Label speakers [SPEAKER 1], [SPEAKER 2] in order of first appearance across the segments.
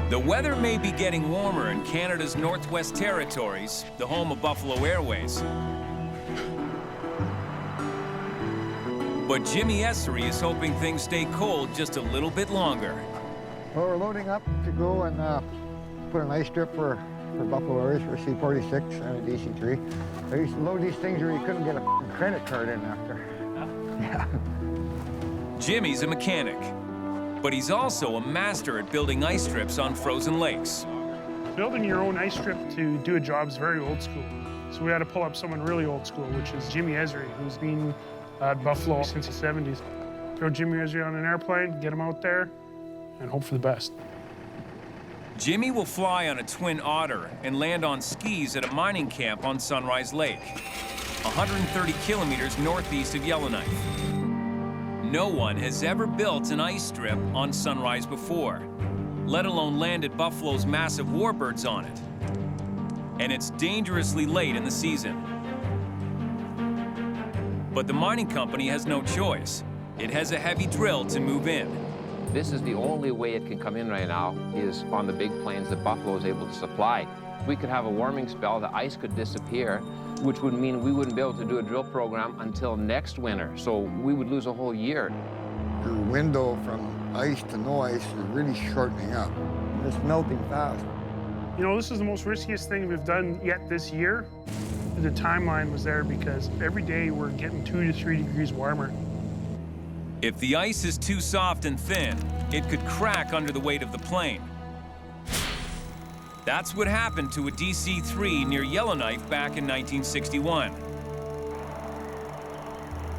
[SPEAKER 1] The weather may be getting warmer in Canada's Northwest Territories, the home of Buffalo Airways. But Jimmy Essery is hoping things stay cold just a little bit longer.
[SPEAKER 2] Well, we're loading up to go and put an ice strip for Buffalo Airways for a C-46 and a DC-3. I used to load these things where you couldn't get a credit card in after. Yeah.
[SPEAKER 1] Jimmy's a mechanic, but he's also a master at building ice strips on frozen lakes.
[SPEAKER 3] Building your own ice strip to do a job is very old school. So we had to pull up someone really old school, which is Jimmy Essery, who's been at Buffalo since the 70s. Throw Jimmy Essery on an airplane, get him out there, and hope for the best.
[SPEAKER 1] Jimmy will fly on a Twin Otter and land on skis at a mining camp on Sunrise Lake, 130 kilometers northeast of Yellowknife. No one has ever built an ice strip on Sunrise before, let alone landed Buffalo's massive warbirds on it. And it's dangerously late in the season. But the mining company has no choice. It has a heavy drill to move in.
[SPEAKER 4] This is the only way it can come in right now is on the big plains that Buffalo is able to supply. We could have a warming spell, the ice could disappear, which would mean we wouldn't be able to do a drill program until next winter. So we would lose a whole year.
[SPEAKER 2] Your window from ice to no ice is really shortening up. It's melting fast.
[SPEAKER 3] You know, this is the most riskiest thing we've done yet this year. The timeline was there because every day we're getting 2 to 3 degrees warmer.
[SPEAKER 1] If the ice is too soft and thin, it could crack under the weight of the plane. That's what happened to a DC-3 near Yellowknife back in 1961.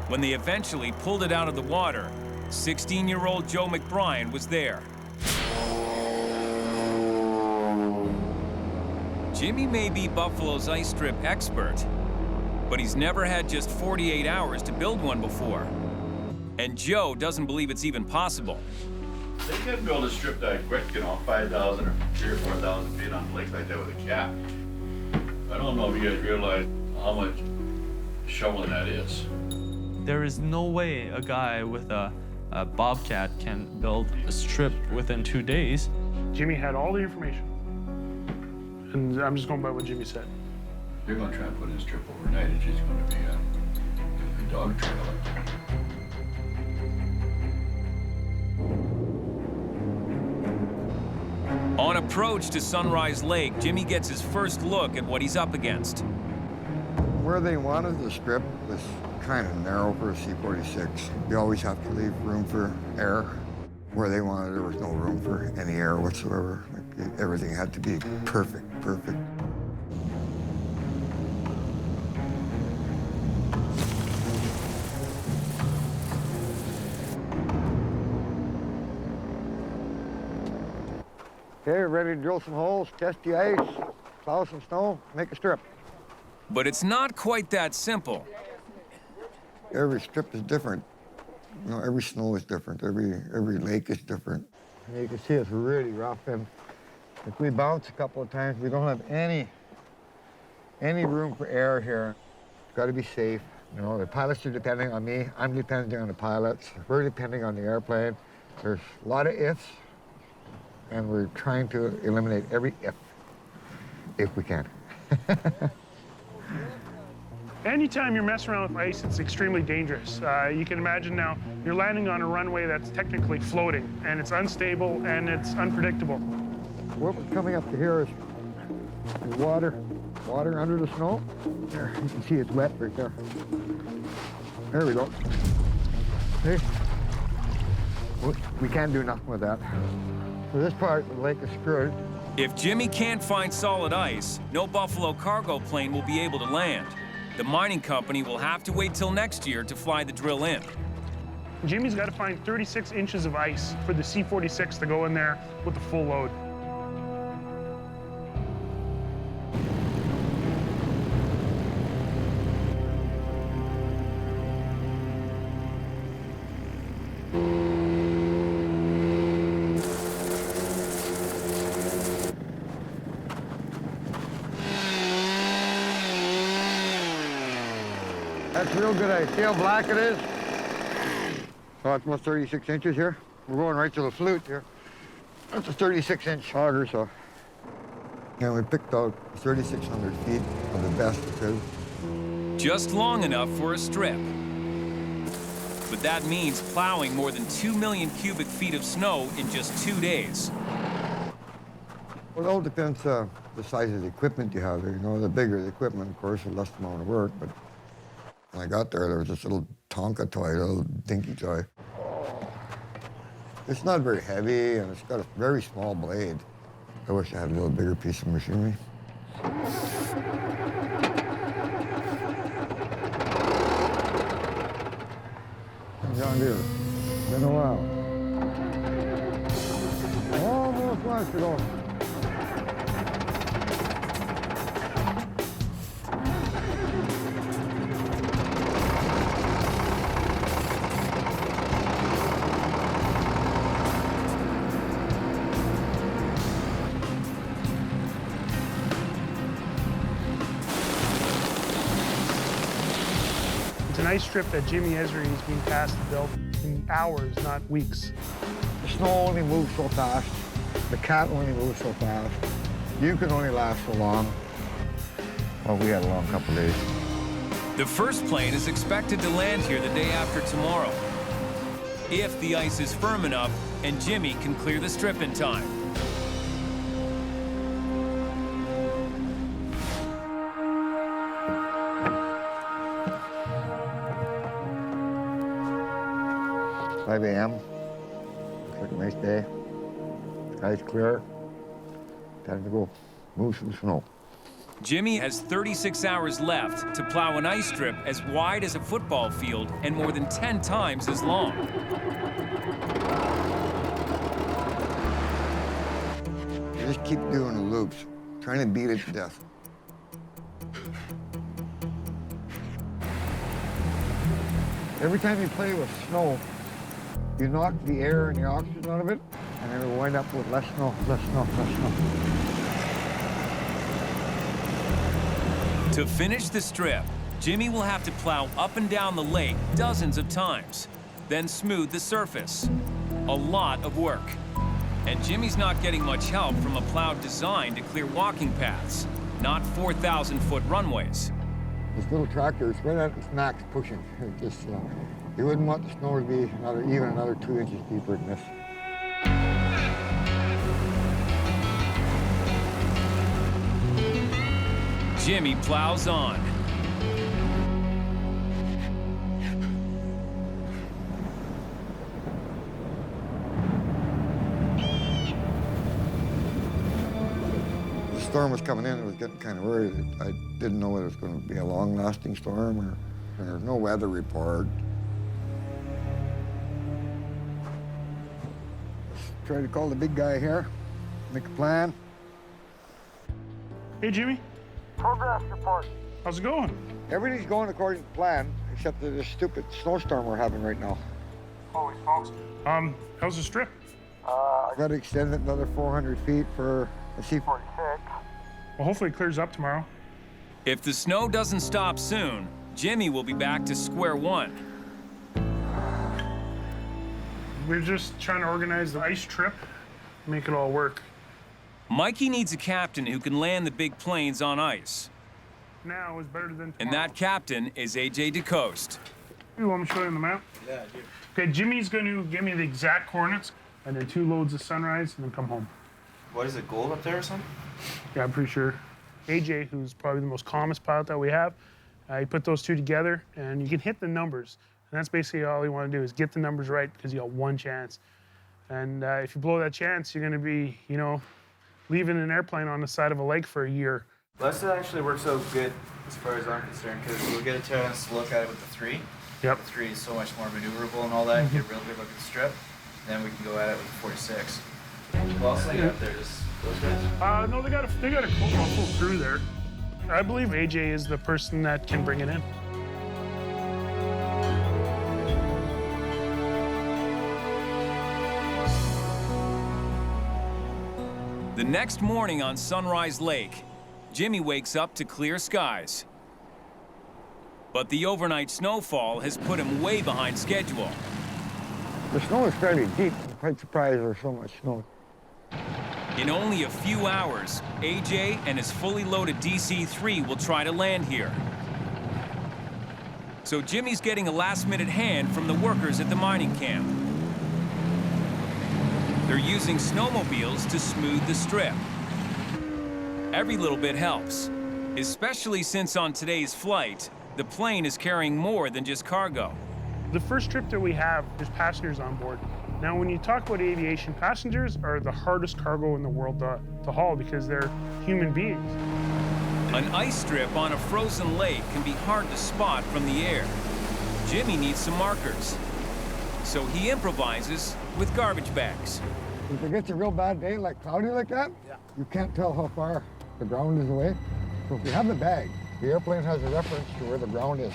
[SPEAKER 1] When they eventually pulled it out of the water, 16-year-old Joe McBryan was there. Jimmy may be Buffalo's ice strip expert, but he's never had just 48 hours to build one before. And Joe doesn't believe it's even possible.
[SPEAKER 5] They can build a strip that quick, you know, 5,000 or 3,000 or 4,000 feet on a lake like that with a cap. I don't know if you guys realize how much shoveling that is.
[SPEAKER 6] There is no way a guy with a Bobcat can build a strip within 2 days.
[SPEAKER 3] Jimmy had all the information. And I'm just going by what Jimmy said.
[SPEAKER 5] They're going to try and put in a strip overnight. It's just going to be a dog trail.
[SPEAKER 1] On approach to Sunrise Lake, Jimmy gets his first look at what he's up against.
[SPEAKER 2] Where they wanted the strip was kind of narrow for a C-46. You always have to leave room for air. Where they wanted, there was no room for any air whatsoever. Like, everything had to be perfect. Okay, ready to drill some holes, test the ice, plow some snow, make a strip.
[SPEAKER 1] But it's not quite that simple.
[SPEAKER 2] Every strip is different. You know, every snow is different. Every lake is different. And you can see it's really rough. And if we bounce a couple of times, we don't have any room for air here. It's got to be safe. You know, the pilots are depending on me. I'm depending on the pilots. We're depending on the airplane. There's a lot of ifs, and we're trying to eliminate every if we can.
[SPEAKER 3] Anytime you're messing around with ice, it's extremely dangerous. You can imagine now, you're landing on a runway that's technically floating, and it's unstable and it's unpredictable.
[SPEAKER 2] What we're coming up to here is water under the snow. There, you can see it's wet right there. There we go. Hey, we can't do nothing with that. For this part, the lake is screwed.
[SPEAKER 1] If Jimmy can't find solid ice, no Buffalo cargo plane will be able to land. The mining company will have to wait till next year to fly the drill in.
[SPEAKER 3] Jimmy's got to find 36 inches of ice for the C-46 to go in there with the full load.
[SPEAKER 2] That's real good ice. See how black it is? Oh, it's almost 36 inches here. We're going right to the flute here. That's a 36-inch auger, so. And we picked out 3,600 feet of the best it could.
[SPEAKER 1] Just long enough for a strip. But that means plowing more than 2 million cubic feet of snow in just 2 days.
[SPEAKER 2] Well, it all depends the size of the equipment you have. You know, the bigger the equipment, of course, the less amount of work. But when I got there was this little Tonka toy, a little dinky toy. It's not very heavy, and it's got a very small blade. I wish I had a little bigger piece of machinery. John Deere, been a while. Almost wants to go.
[SPEAKER 3] It's an ice strip that Jimmy Esri is being tasked to build in hours, not weeks.
[SPEAKER 2] The snow only moves so fast. The cat only moves so fast. You can only last so long. Well, we had a long couple days.
[SPEAKER 1] The first plane is expected to land here the day after tomorrow, if the ice is firm enough and Jimmy can clear the strip in time.
[SPEAKER 2] $5 a.m. Looks like a nice day. Sky's clear. Time to go move some snow.
[SPEAKER 1] Jimmy has 36 hours left to plow an ice strip as wide as a football field and more than 10 times as long.
[SPEAKER 2] You just keep doing the loops, trying to beat it to death. Every time you play with snow, you knock the air and the oxygen out of it, and then it'll wind up with less snow, less snow, less snow.
[SPEAKER 1] To finish the strip, Jimmy will have to plow up and down the lake dozens of times, then smooth the surface. A lot of work. And Jimmy's not getting much help from a plow designed to clear walking paths, not 4,000-foot runways.
[SPEAKER 2] This little tractor is right at its max pushing. You wouldn't want the snow to be even another 2 inches deeper than this.
[SPEAKER 1] Jimmy plows on.
[SPEAKER 2] The storm was coming in, I was getting kind of worried. I didn't know whether it was going to be a long-lasting storm or there's no weather report. Let's try to call the big guy here, make a plan.
[SPEAKER 3] Hey, Jimmy.
[SPEAKER 2] Progress report.
[SPEAKER 3] How's it going?
[SPEAKER 2] Everything's going according to plan, except for this stupid snowstorm we're having right now.
[SPEAKER 3] Holy smokes. How's the strip?
[SPEAKER 2] I got to extend it another 400 feet for a C-46.
[SPEAKER 3] Well, hopefully it clears up tomorrow.
[SPEAKER 1] If the snow doesn't stop soon, Jimmy will be back to square one.
[SPEAKER 3] We're just trying to organize the ice trip, make it all work.
[SPEAKER 1] Mikey needs a captain who can land the big planes on ice.
[SPEAKER 3] Now is better than tomorrow.
[SPEAKER 1] And that captain is AJ DeCoste.
[SPEAKER 3] You want me to show you on the map?
[SPEAKER 5] Yeah, dude.
[SPEAKER 3] Okay, Jimmy's going to give me the exact coordinates, and then 2 loads of sunrise, and then come home.
[SPEAKER 7] What is it, gold up there or something?
[SPEAKER 3] Yeah, I'm pretty sure. AJ, who's probably the most calmest pilot that we have, he put those 2 together, and you can hit the numbers. And that's basically all you want to do is get the numbers right, because you got 1 chance. And if you blow that chance, you're going to be, leaving an airplane on the side of a lake for a year.
[SPEAKER 7] Well, this actually works out good as far as I'm concerned, because we'll get a chance to look at it with the 3.
[SPEAKER 3] Yep.
[SPEAKER 7] The 3 is so much more maneuverable and all that. Get a real good look at the strip. Then we can go at it with the 46. Who else they got up there? Just those guys?
[SPEAKER 3] No, they got a full crew there. I believe AJ is the person that can bring it in.
[SPEAKER 1] The next morning on Sunrise Lake, Jimmy wakes up to clear skies. But the overnight snowfall has put him way behind schedule.
[SPEAKER 2] The snow is fairly deep. I'm quite surprised there's so much snow.
[SPEAKER 1] In only a few hours, AJ and his fully loaded DC-3 will try to land here. So Jimmy's getting a last-minute hand from the workers at the mining camp. They're using snowmobiles to smooth the strip. Every little bit helps, especially since on today's flight, the plane is carrying more than just cargo.
[SPEAKER 3] The first trip that we have is passengers on board. Now, when you talk about aviation, passengers are the hardest cargo in the world to haul because they're human beings.
[SPEAKER 1] An ice strip on a frozen lake can be hard to spot from the air. Jimmy needs some markers, so he improvises with garbage bags.
[SPEAKER 2] If it gets a real bad day, like cloudy like that, you can't tell how far the ground is away. So if you have the bag, the airplane has a reference to where the ground is.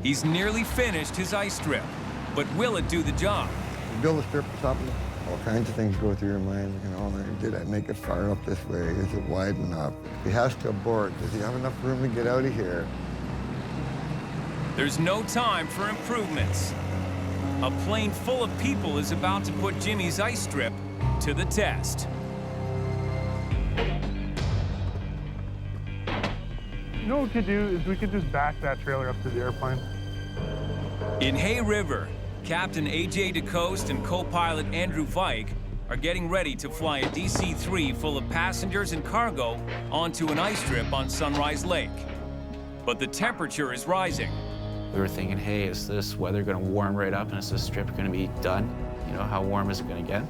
[SPEAKER 1] He's nearly finished his ice strip, but will it do the job?
[SPEAKER 2] You build a strip or something, all kinds of things go through your mind. You know, did I make it far enough this way? Is it wide enough? He has to abort. Does he have enough room to get out of here?
[SPEAKER 1] There's no time for improvements. A plane full of people is about to put Jimmy's ice strip to the test.
[SPEAKER 3] You know what we could do is we could just back that trailer up to the airplane.
[SPEAKER 1] In Hay River, Captain AJ DeCoste and co-pilot Andrew Vike are getting ready to fly a DC-3 full of passengers and cargo onto an ice strip on Sunrise Lake. But the temperature is rising.
[SPEAKER 8] We were thinking, hey, is this weather going to warm right up and is this strip going to be done? You know, how warm is it going to get?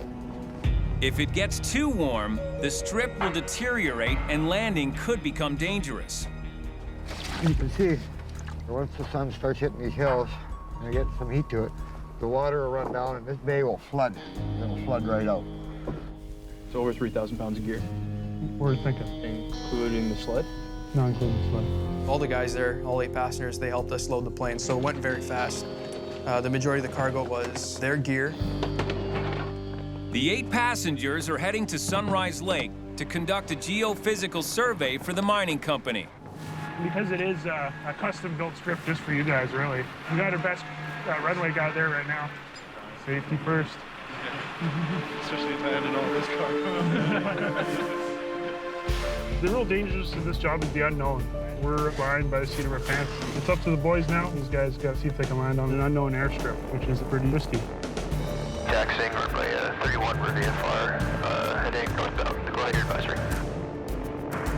[SPEAKER 1] If it gets too warm, the strip will deteriorate and landing could become dangerous.
[SPEAKER 2] You can see, once the sun starts hitting these hills and you get some heat to it, the water will run down and this bay will flood. It'll flood right out.
[SPEAKER 9] It's over 3,000 pounds of gear.
[SPEAKER 3] What are you thinking?
[SPEAKER 9] Including the sled?
[SPEAKER 3] Not including the sled.
[SPEAKER 10] All the guys there, all 8 passengers, they helped us load the plane, so it went very fast. The majority of the cargo was their gear.
[SPEAKER 1] The 8 passengers are heading to Sunrise Lake to conduct a geophysical survey for the mining company.
[SPEAKER 3] Because it is a custom-built strip just for you guys, really. We got our best runway guy there right now. Safety first.
[SPEAKER 9] Especially landing all this cargo.
[SPEAKER 3] The real dangers of this job is the unknown. We're flying by the seat of our pants. It's up to the boys now. These guys got to see if they can land on an unknown airstrip, which is pretty risky.
[SPEAKER 11] Taxiing runway 31 for VFR, heading northbound. Go ahead, your advisory.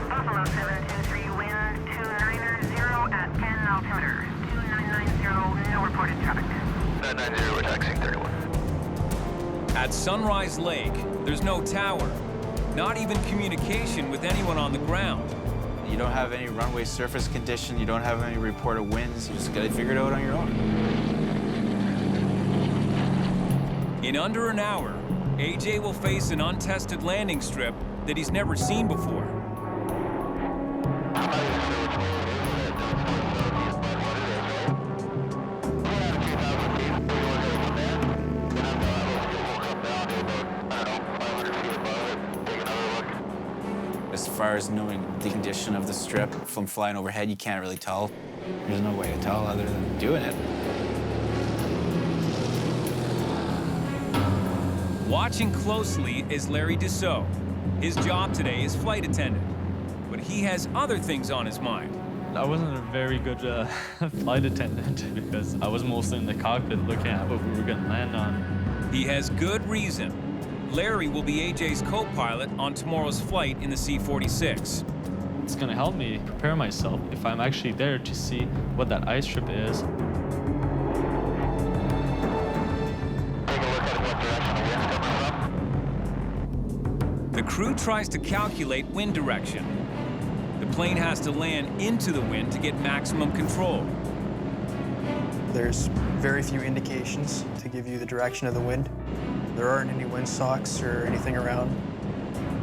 [SPEAKER 12] Buffalo 723, wind 290 at 10 altimeter. 2990, no reported traffic.
[SPEAKER 11] 990, we're taxiing 31.
[SPEAKER 1] At Sunrise Lake, there's no tower, not even communication with anyone on the ground.
[SPEAKER 8] You don't have any runway surface condition, you don't have any reported winds, you just got to figure it out on your own.
[SPEAKER 1] In under an hour, AJ will face an untested landing strip that he's never seen before.
[SPEAKER 8] As far as knowing the condition of the strip from flying overhead, you can't really tell. There's no way to tell other than doing it.
[SPEAKER 1] Watching closely is Larry Dussault. His job today is flight attendant, but he has other things on his mind.
[SPEAKER 6] I wasn't a very good flight attendant because I was mostly in the cockpit looking at what we were going to land on.
[SPEAKER 1] He has good reason. Larry will be AJ's co-pilot on tomorrow's flight in the C-46.
[SPEAKER 6] It's going to help me prepare myself if I'm actually there to see what that ice strip is.
[SPEAKER 1] The crew tries to calculate wind direction. The plane has to land into the wind to get maximum control.
[SPEAKER 10] There's very few indications to give you the direction of the wind. There aren't any windsocks or anything around.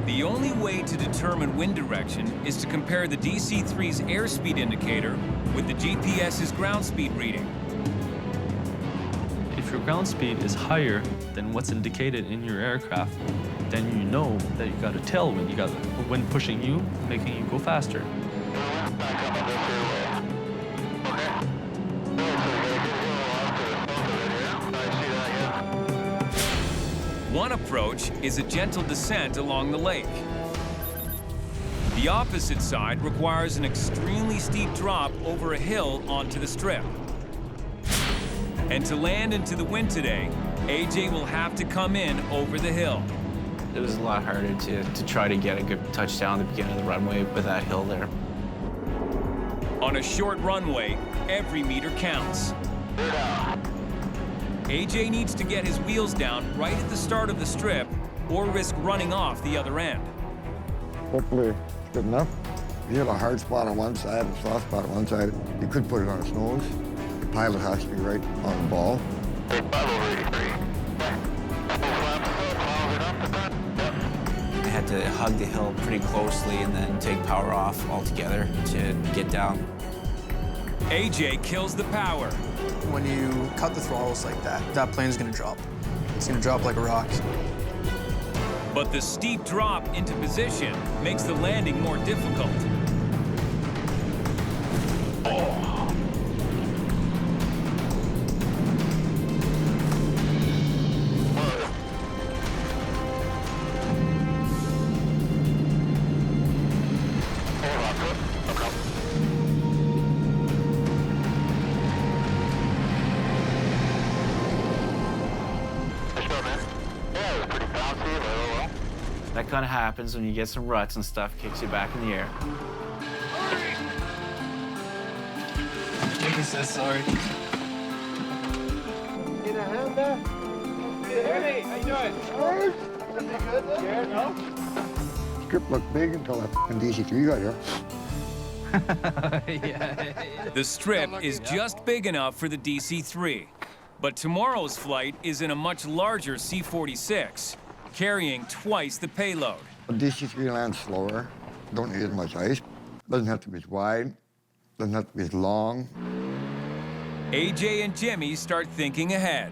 [SPEAKER 1] The only way to determine wind direction is to compare the DC-3's airspeed indicator with the GPS's ground speed reading.
[SPEAKER 6] If your ground speed is higher than what's indicated in your aircraft, then you know that you got a tailwind. You got a wind pushing you, making you go faster.
[SPEAKER 1] One approach is a gentle descent along the lake. The opposite side requires an extremely steep drop over a hill onto the strip. And to land into the wind today, AJ will have to come in over the hill.
[SPEAKER 8] It was a lot harder to try to get a good touchdown at the beginning of the runway with that hill there.
[SPEAKER 1] On a short runway, every meter counts. AJ needs to get his wheels down right at the start of the strip or risk running off the other end.
[SPEAKER 2] Hopefully it's good enough. If you have a hard spot on one side and a soft spot on one side, you could put it on its nose. The pilot has to be right on the ball.
[SPEAKER 8] I had to hug the hill pretty closely and then take power off altogether to get down.
[SPEAKER 1] AJ kills the power.
[SPEAKER 10] When you cut the throttles like that, that plane's gonna drop. It's gonna drop like a rock.
[SPEAKER 1] But the steep drop into position makes the landing more difficult.
[SPEAKER 8] That kind of happens when you get some ruts and stuff, kicks you back in the air.
[SPEAKER 9] Mikey says sorry.
[SPEAKER 2] Need a hand there?
[SPEAKER 9] Hey, how you doing?
[SPEAKER 2] Good?
[SPEAKER 9] Yeah, no?
[SPEAKER 2] Strip looked big until that f***ing DC-3 got here.
[SPEAKER 9] Yeah.
[SPEAKER 1] The strip is just big enough for the DC-3, but tomorrow's flight is in a much larger C-46, carrying twice the payload.
[SPEAKER 2] The DC-3 lands slower, don't need as much ice, doesn't have to be as wide, doesn't have to be as long.
[SPEAKER 1] AJ and Jimmy start thinking ahead.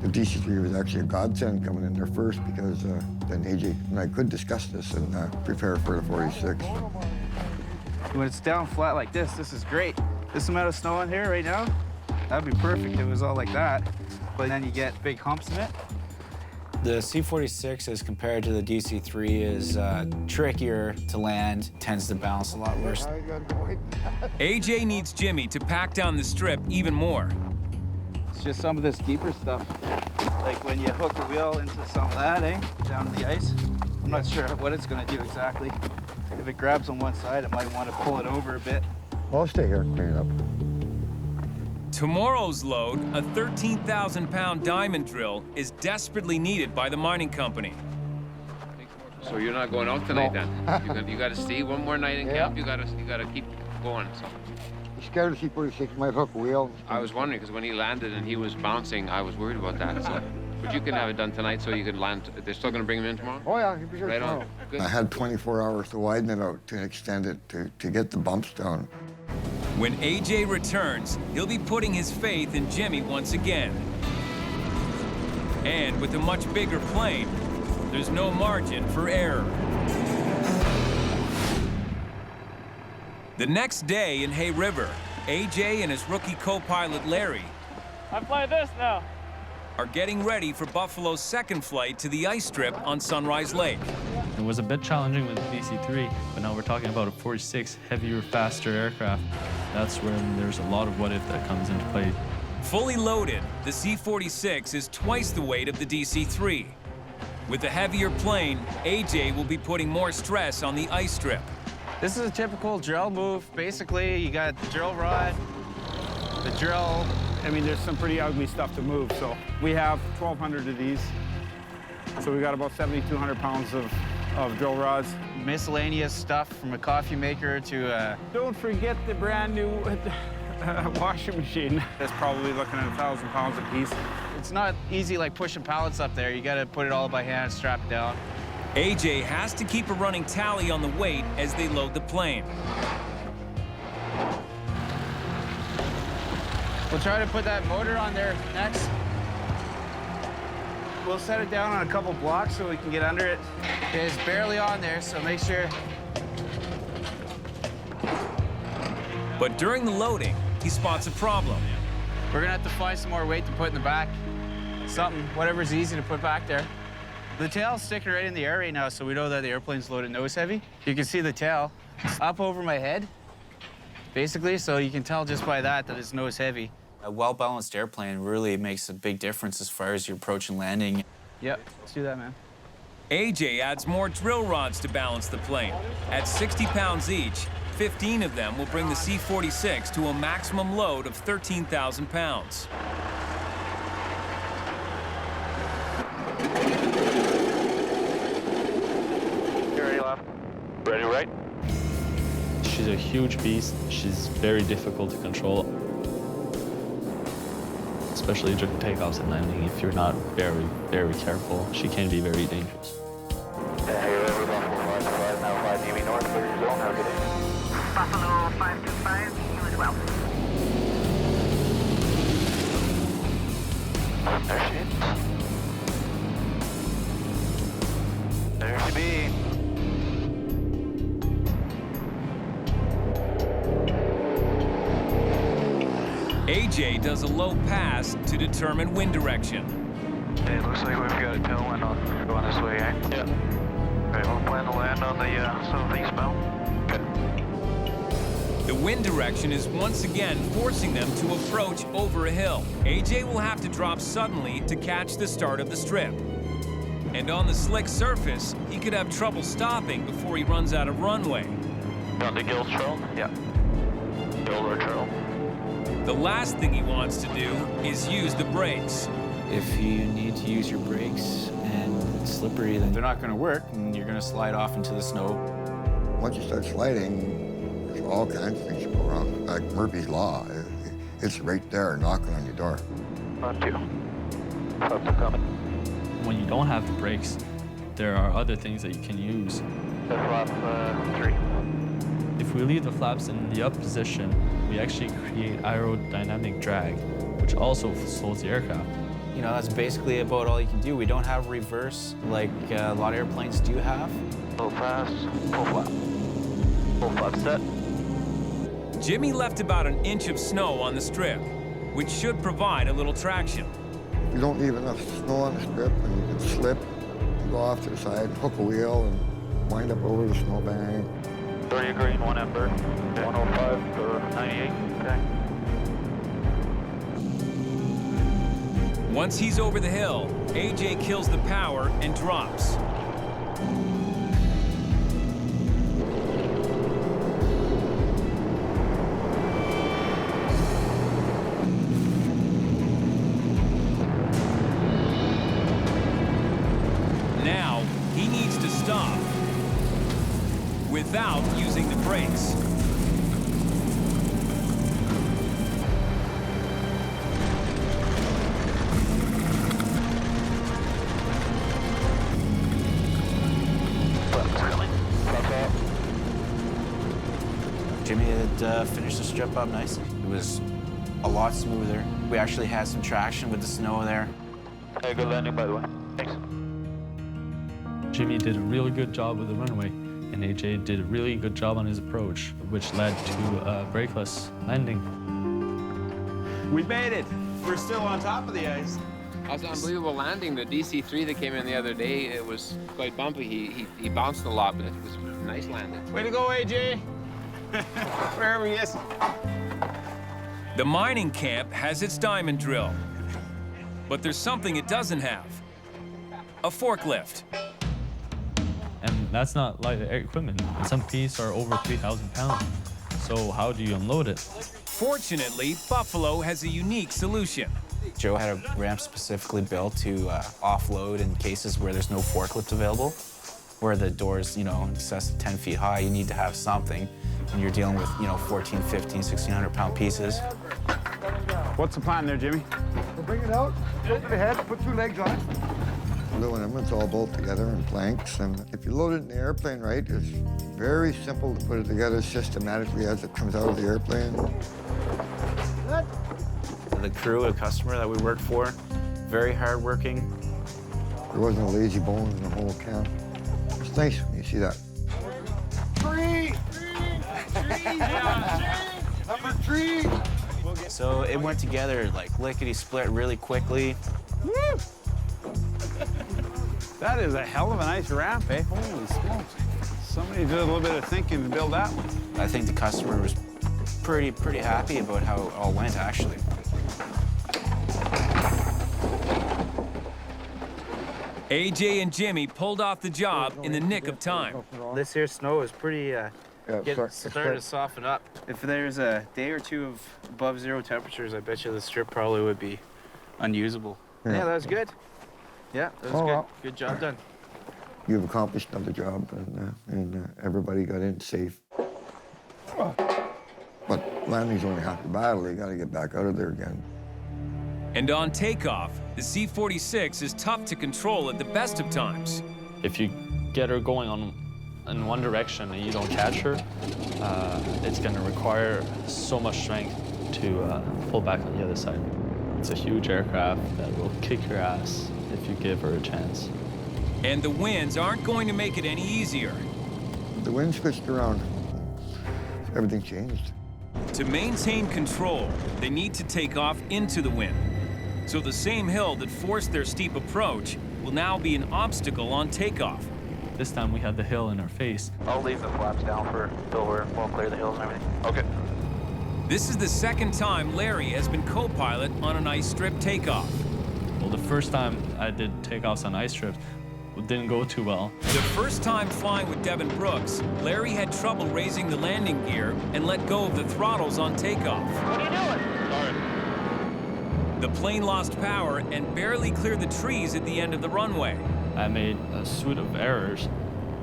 [SPEAKER 2] The DC-3 was actually a godsend coming in there first because then AJ and I could discuss this and prepare for the 46.
[SPEAKER 7] When it's down flat like this is great. This amount of snow in here right now, that'd be perfect if it was all like that. But then you get big humps in it.
[SPEAKER 8] The C-46 as compared to the DC-3 is trickier to land, tends to bounce a lot worse.
[SPEAKER 1] AJ needs Jimmy to pack down the strip even more.
[SPEAKER 7] It's just some of this deeper stuff. Like when you hook the wheel into some of that, down in the ice. I'm not sure what it's gonna do exactly. If it grabs on one side, it might want to pull it over a bit.
[SPEAKER 2] I'll stay here and clean it up.
[SPEAKER 1] Tomorrow's load, a 13,000-pound diamond drill, is desperately needed by the mining company.
[SPEAKER 4] So you're not going out tonight then? You got to stay one more night in camp. You got to keep going. So.
[SPEAKER 2] You scared the C-46 might hook a wheel?
[SPEAKER 4] I was wondering because when he landed and he was bouncing, I was worried about that. So. But you can have it done tonight so you can land. They're still going to bring him in tomorrow?
[SPEAKER 2] Oh yeah, he'll be here
[SPEAKER 4] right
[SPEAKER 2] tomorrow.
[SPEAKER 4] On. Good.
[SPEAKER 2] I had 24 hours to widen it out, to extend it, to get the bumps down.
[SPEAKER 1] When AJ returns, he'll be putting his faith in Jimmy once again. And with a much bigger plane, there's no margin for error. The next day in Hay River, AJ and his rookie co-pilot Larry
[SPEAKER 9] I'm flying this now.
[SPEAKER 1] are getting ready for Buffalo's second flight to the ice strip on Sunrise Lake.
[SPEAKER 6] It was a bit challenging with the DC-3, but now we're talking about a 46 heavier, faster aircraft. That's where there's a lot of what if that comes into play.
[SPEAKER 1] Fully loaded, the C-46 is twice the weight of the DC-3. With a heavier plane, AJ will be putting more stress on the ice strip.
[SPEAKER 7] This is a typical drill move. Basically, you got the drill rod, the drill.
[SPEAKER 3] I mean, there's some pretty ugly stuff to move, so we have 1,200 of these. So we got about 7,200 pounds of drill rods.
[SPEAKER 7] Miscellaneous stuff from a coffee maker to
[SPEAKER 3] Don't forget the brand new washing machine. That's probably looking at 1,000 pounds a piece.
[SPEAKER 7] It's not easy like pushing pallets up there. You got to put it all by hand, strap it down.
[SPEAKER 1] AJ has to keep a running tally on the weight as they load the plane.
[SPEAKER 7] We'll try to put that motor on there next. We'll set it down on a couple blocks so we can get under it. It's barely on there, so make sure.
[SPEAKER 1] But during the loading, he spots a problem.
[SPEAKER 7] We're gonna have to find some more weight to put in the back. Something, whatever's easy to put back there. The tail's sticking right in the air right now, so we know that the airplane's loaded nose heavy. You can see the tail up over my head, basically, so you can tell just by that it's nose heavy.
[SPEAKER 8] A well-balanced airplane really makes a big difference as far as your approach and landing.
[SPEAKER 7] Yep, let's do that, man.
[SPEAKER 1] AJ adds more drill rods to balance the plane. At 60 pounds each, 15 of them will bring the C-46 to a maximum load of 13,000 pounds.
[SPEAKER 11] You ready, left? Ready, right?
[SPEAKER 6] She's a huge beast. She's very difficult to control, especially during takeoffs and landing. If you're not very, very careful, she can be very dangerous.
[SPEAKER 11] Hey, over Buffalo 525, now 5 DB north, clear your zone, have a good day.
[SPEAKER 12] Buffalo 525, you as well.
[SPEAKER 11] There she is. There she be.
[SPEAKER 1] AJ does a low pass to determine wind direction.
[SPEAKER 11] Hey, it looks like we've got a tailwind on going this way, eh? Yeah. All right, we'll plan to land on the southeast bound. Okay.
[SPEAKER 1] The wind direction is once again forcing them to approach over a hill. AJ will have to drop suddenly to catch the start of the strip. And on the slick surface, he could have trouble stopping before he runs out of runway.
[SPEAKER 11] On the Gills Trail? Yeah. Gills Trail.
[SPEAKER 1] The last thing he wants to do is use the brakes.
[SPEAKER 8] If you need to use your brakes and it's slippery, then they're not going to work, and you're going to slide off into the snow.
[SPEAKER 2] Once you start sliding, there's all kinds of things that go wrong. Like Murphy's Law, it's right there knocking on your door.
[SPEAKER 11] On 2. Up to coming.
[SPEAKER 6] When you don't have the brakes, there are other things that you can use.
[SPEAKER 11] Flap 3.
[SPEAKER 6] If we leave the flaps in the up position, we actually create aerodynamic drag, which also slows the aircraft.
[SPEAKER 8] You know, that's basically about all you can do. We don't have reverse like a lot of airplanes do have.
[SPEAKER 11] Full pass, full flap. Full flap set.
[SPEAKER 1] Jimmy left about an inch of snow on the strip, which should provide a little traction.
[SPEAKER 2] You don't leave enough snow on the strip, and you can slip, go off to the side, hook a wheel, and wind up over the snowbank.
[SPEAKER 11] 30 green, 1 ember. 105 or 98. Okay.
[SPEAKER 1] Once he's over the hill, AJ kills the power and drops. Now, he needs to stop without using the brakes.
[SPEAKER 8] Jimmy had finished the strip up nicely. It was a lot smoother. We actually had some traction with the snow there.
[SPEAKER 11] Hey, good landing, by the way. Thanks.
[SPEAKER 6] Jimmy did a really good job with the runway, and AJ did a really good job on his approach, which led to a brakeless landing.
[SPEAKER 7] We made it. We're still on top of the ice.
[SPEAKER 4] That was an unbelievable landing. The DC-3 that came in the other day, it was quite bumpy. He bounced a lot, but it was a nice landing.
[SPEAKER 7] Way to go, AJ. Wherever he is.
[SPEAKER 1] The mining camp has its diamond drill, but there's something it doesn't have: a forklift.
[SPEAKER 6] And that's not light equipment. And some pieces are over 3,000 pounds. So how do you unload it?
[SPEAKER 1] Fortunately, Buffalo has a unique solution.
[SPEAKER 8] Joe had a ramp specifically built to offload in cases where there's no forklift available, where the door's, in excess of 10 feet high. You need to have something when you're dealing with, 14, 15, 1,600 pound pieces.
[SPEAKER 7] What's the plan there, Jimmy?
[SPEAKER 2] We'll bring it out, open the head, put 2 legs on it. Aluminum, it's all bolted together in planks, and if you load it in the airplane right, it's very simple to put it together systematically as it comes out of the airplane.
[SPEAKER 8] The crew, a customer that we worked for, very hardworking.
[SPEAKER 2] There wasn't a lazy bone in the whole camp. It's nice when you see that. Tree! Number 3!
[SPEAKER 8] So it went together like lickety-split really quickly.
[SPEAKER 7] That is a hell of a nice ramp, eh? Holy smokes. Somebody did a little bit of thinking to build that one.
[SPEAKER 8] I think the customer was pretty happy about how it all went, actually.
[SPEAKER 1] AJ and Jimmy pulled off the job in the nick of time.
[SPEAKER 7] This here snow is pretty, starting
[SPEAKER 2] start-
[SPEAKER 7] to soften up. If there's a day or two of above 0 temperatures, I bet you the strip probably would be unusable. Yeah, that was good. Yeah, that was good.
[SPEAKER 2] Well.
[SPEAKER 7] Good job done.
[SPEAKER 2] You've accomplished another job, and everybody got in safe. But landing's only half the battle. They got to get back out of there again.
[SPEAKER 1] And on takeoff, the C-46 is tough to control at the best of times.
[SPEAKER 6] If you get her going in one direction and you don't catch her, it's going to require so much strength to pull back on the other side. It's a huge aircraft that will kick your ass if you give her a chance.
[SPEAKER 1] And the winds aren't going to make it any easier.
[SPEAKER 2] The wind switched around. Everything changed.
[SPEAKER 1] To maintain control, they need to take off into the wind. So the same hill that forced their steep approach will now be an obstacle on takeoff.
[SPEAKER 6] This time we had the hill in our face.
[SPEAKER 11] I'll leave the flaps down for till we'll clear the hills and everything. Okay.
[SPEAKER 1] This is the second time Larry has been co-pilot on an ice strip takeoff.
[SPEAKER 6] Well, the first time I did takeoffs on ice strips, it didn't go too well.
[SPEAKER 1] The first time flying with Devin Brooks, Larry had trouble raising the landing gear and let go of the throttles on takeoff.
[SPEAKER 9] What are you doing?
[SPEAKER 1] The plane lost power and barely cleared the trees at the end of the runway.
[SPEAKER 6] I made a suite of errors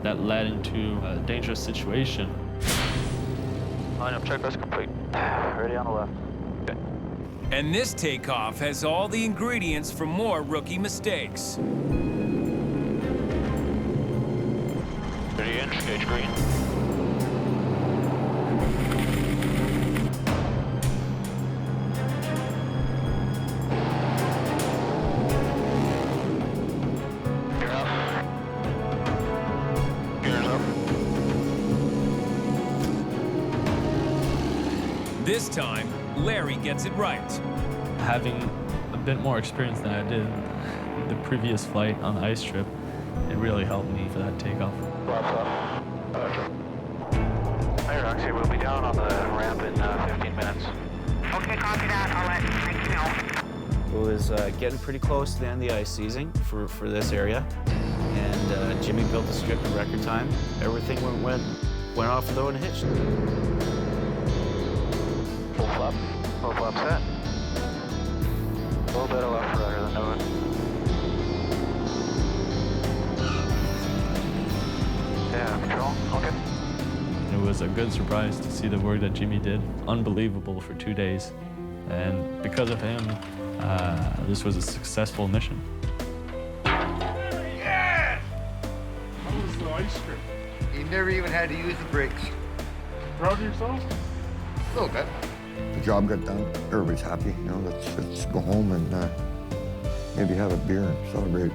[SPEAKER 6] that led into a dangerous situation.
[SPEAKER 11] Lineup checklist complete. Ready on the left. Okay.
[SPEAKER 1] And this takeoff has all the ingredients for more rookie mistakes.
[SPEAKER 11] 30 inch, gauge green. Gear up. Gears up.
[SPEAKER 1] This time, Larry gets it right.
[SPEAKER 6] Having a bit more experience than I did the previous flight on the ice strip, it really helped me for that takeoff.
[SPEAKER 11] Flaps up. Hey, Roxy, we'll be down on the ramp in 15 minutes.
[SPEAKER 12] Okay, copy that. I'll let Mikey know.
[SPEAKER 8] It was getting pretty close to the end of the ice season for this area, and Jimmy built the strip in record time. Everything went off without a hitch.
[SPEAKER 11] Full flap. Full flap set. A little bit of left rudder than no. Yeah, control. Okay.
[SPEAKER 6] It was a good surprise to see the work that Jimmy did. Unbelievable for 2 days. And because of him, this was a successful mission.
[SPEAKER 3] Yes! How was the ice strip?
[SPEAKER 2] You never even had to use the brakes.
[SPEAKER 3] Proud of yourself?
[SPEAKER 2] A little bit. The job got done. Everybody's happy. You know, let's go home and maybe have a beer and celebrate.